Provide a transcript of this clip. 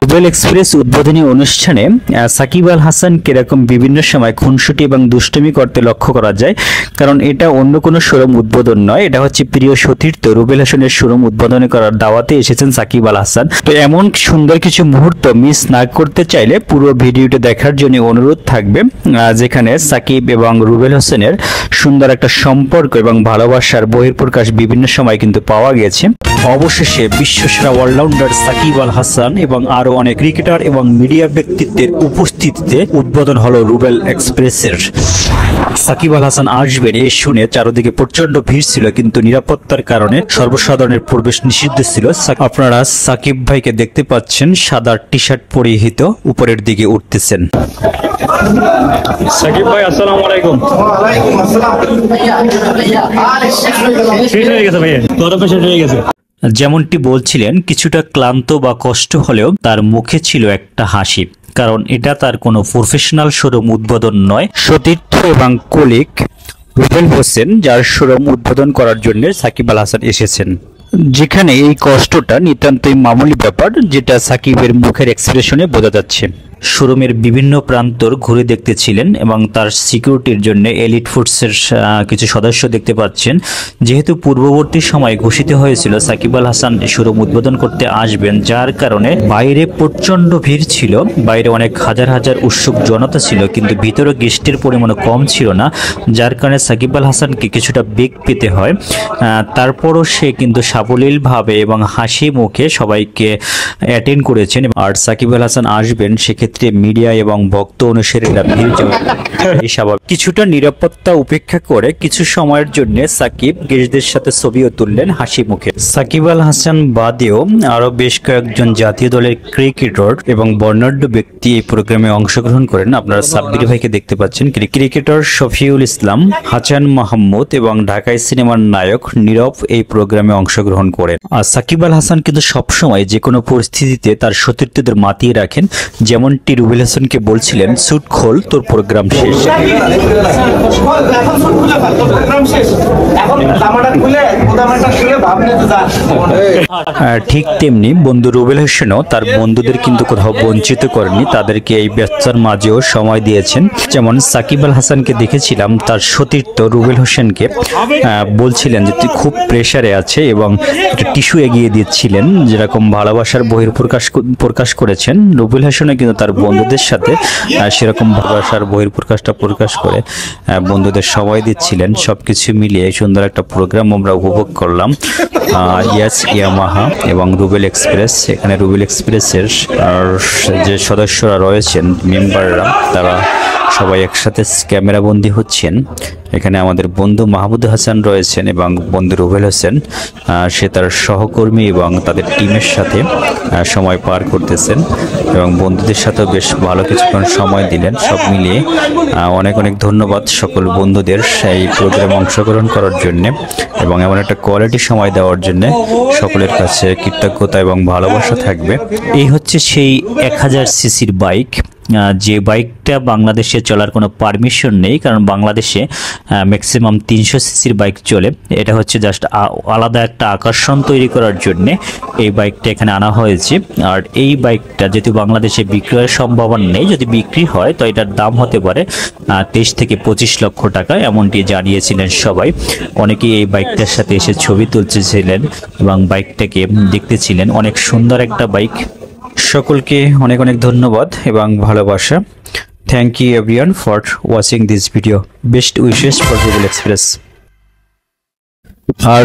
Rubel express উদ্বোধনী অনুষ্ঠানে সাকিব আল হাসান কিরকম বিভিন্ন সময় খুনসুটি এবং দুষ্টুমি করতে লক্ষ্য করা যায়, কারণ এটা অন্য কোনো শোরুম উদ্বোধন নয়, এটা হচ্ছে প্রিয় সতীর্থ রুবেল হাসানের শোরুম উদ্বোধন করার দাওয়াতে এসেছেন সাকিব আল হাসান। তো এমন সুন্দর কিছু মুহূর্ত মিস না করতে চাইলে পুরো ভিডিওটি দেখার জন্য অনুরোধ থাকবে, যেখানে সাকিব এবং রুবেল হাসানের সুন্দর একটা সম্পর্ক এবং ভালোবাসার বহিঃপ্রকাশ বিভিন্ন সময় কিন্তু পাওয়া গেছে। অবশেষে বিশ্বসেরা অলরাউন্ডার সাকিব আল হাসান এবং আরো অনেক ক্রিকেটার এবং মিডিয়া ব্যক্তিত্বের উপস্থিতিতে উদ্বোধন হলো রুবেল এক্সপ্রেসের। সাকিব আল হাসান আসবেন এ শুনে চারদিকে প্রচন্ড ভিড় ছিল, কিন্তু নিরাপত্তার কারণে সর্বসাধারণের প্রবেশ নিষিদ্ধ ছিল। আপনারা সাকিব ভাইকে দেখতে পাচ্ছেন সাদা টি শার্ট পরিহিত উপরের দিকে উঠতেছেন। সাকিব ভাই আসসালামু আলাইকুম। ওয়ালাইকুম আসসালাম। শেষ হয়ে গেছে ভাই, গরমে শেষ হয়ে গেছে। যেমনটি বলছিলেন, কিছুটা ক্লান্ত বা কষ্ট হলেও তার মুখে ছিল একটা হাসি, কারণ এটা তার কোনো প্রফেশনাল শোরুম উদ্বোধন নয়, সতীর্থ এবং কলিগ রুবেল হোসেন যার শোরুম উদ্বোধন করার জন্য সাকিব আল হাসান এসেছেন। যেখানে এই কষ্টটা নিতান্তই মামুলি ব্যাপার, যেটা সাকিবের মুখের এক্সপ্রেশনে বোঝা যাচ্ছে। শোরুমের বিভিন্ন প্রান্তর ঘুরে দেখতেছিলেন এবং তার সিকিউরিটির জন্য এলিট ফোর্সের কিছু সদস্য দেখতে পাচ্ছেন। যেহেতু পূর্ববর্তী সময়ে ঘোষিত হয়েছিল সাকিব আল হাসান শোরুম উদ্বোধন করতে আসবেন, যার কারণে বাইরে প্রচন্ড ভিড় ছিল, বাইরে অনেক হাজার হাজার উৎসুক জনতা ছিল, কিন্তু ভিতরে গেস্টের পরিমাণ কম ছিল না, যার কারণে সাকিব আল হাসানকে কিছুটা বেগ পেতে হয়। তারপরও সে কিন্তু সাবলীলভাবে এবং হাসি মুখে সবাইকে অ্যাটেন্ড করেছেন। আর সাকিব আল হাসান আসবেন, সেক্ষেত্রে মিডিয়া এবং ভক্ত অনুসারীরা ভিড় স্বাভাবিক। কিছুটা নিরাপত্তা উপেক্ষা করে কিছু সময়ের জন্য সাকিব গেস্টদের সাথে ছবিও তুললেন হাসি মুখে। সাকিব আল হাসান বাদেও আরো বেশ কয়েকজন জাতীয় দলের ক্রিকেটার এবং বর্ণাঢ্য ব্যক্তি এই প্রোগ্রামে অংশগ্রহণ করেন। আপনারা সাব্বির ভাইকে দেখতে পাচ্ছেন। ক্রিকেটার শফিউল ইসলাম, হাসান মাহমুদ এবং ঢাকায় সিনেমার নায়ক নীরব এই প্রোগ্রামে অংশগ্রহণ করেন। আর সাকিব আল হাসান কিন্তু সবসময় যে কোনো পরিস্থিতিতে তার সতীর্থদের মাতিয়ে রাখেন। যেমন রুবেল হাসানকে বলছিলেন, স্যুট খোল, তোর প্রোগ্রাম শেষ। ঠিক তেমনি বন্ধু রুবেল হোসেনও তার বন্ধুদের কিন্তু কোথাও বঞ্চিত করেনি, তাদেরকে এই ব্যস্ততার মাঝেও সময় দিয়েছেন। যেমন সাকিব আল হাসানকে দেখেছিলাম তার সতীর্থ রুবেল হোসেনকে বলছিলেন যে তুই খুব প্রেসারে আছে এবং একটা টিস্যু এগিয়ে দিচ্ছিলেন, যেরকম ভালোবাসার প্রকাশ করেছেন। রুবেল হোসেনও কিন্তু তার বন্ধুদের সাথে সেরকম ভালোবাসার বহিঃপ্রকাশটা প্রকাশ করে বন্ধুদের সময় দিচ্ছিলেন। সবকিছু মিলিয়ে সুন্দর একটা প্রোগ্রাম আমরা উপভোগ করলাম। ইয়াস ইয়ামাহা এবং রুবেল এক্সপ্রেস, এখানে রুবেল এক্সপ্রেসের যে সদস্যরা রয়েছেন, মেম্বাররা, তারা সবাই একসাথে ক্যামেরা বন্দী হচ্ছেন। এখানে আমাদের বন্ধু মাহমুদ হাসান রয়েছেন এবং বন্ধু রুবেল হোসেন, সে তার সহকর্মী এবং তাদের টিমের সাথে সময় পার করতেছেন এবং বন্ধুদের সাথেও বেশ ভালো কিছুক্ষণ সময় দিলেন। সব মিলিয়ে অনেক অনেক ধন্যবাদ সকল বন্ধুদের এই প্রোগ্রামে অংশগ্রহণ করার জন্য এবং এমন একটা কোয়ালিটি সময় দেওয়ার জন্য সকলের কাছে কৃতজ্ঞতা এবং ভালোবাসা থাকবে। এই হচ্ছে সেই 1000 সিসির বাইক, যে বাইকটা বাংলাদেশে চলার কোনো পারমিশন নেই, কারণ বাংলাদেশে ম্যাক্সিমাম 300 সিসির বাইক চলে। এটা হচ্ছে জাস্ট আলাদা একটা আকর্ষণ তৈরি করার জন্য এই বাইকটা এখানে আনা হয়েছে। আর এই বাইকটা যেহেতু বাংলাদেশে বিক্রয়ের সম্ভাবনা নেই, যদি বিক্রি হয় তো এটার দাম হতে পারে 23 থেকে 25 লক্ষ টাকা, এমনটি জানিয়েছিলেন সবাই। অনেকেই এই বাইকটার সাথে এসে ছবি তুলতেছিলেন এবং বাইকটাকে দেখতেছিলেন। অনেক সুন্দর একটা বাইক। সকলকে অনেক অনেক ধন্যবাদ এবং ভালোবাসা। Thank you everyone for watching this video. Best wishes for Rubel Express. R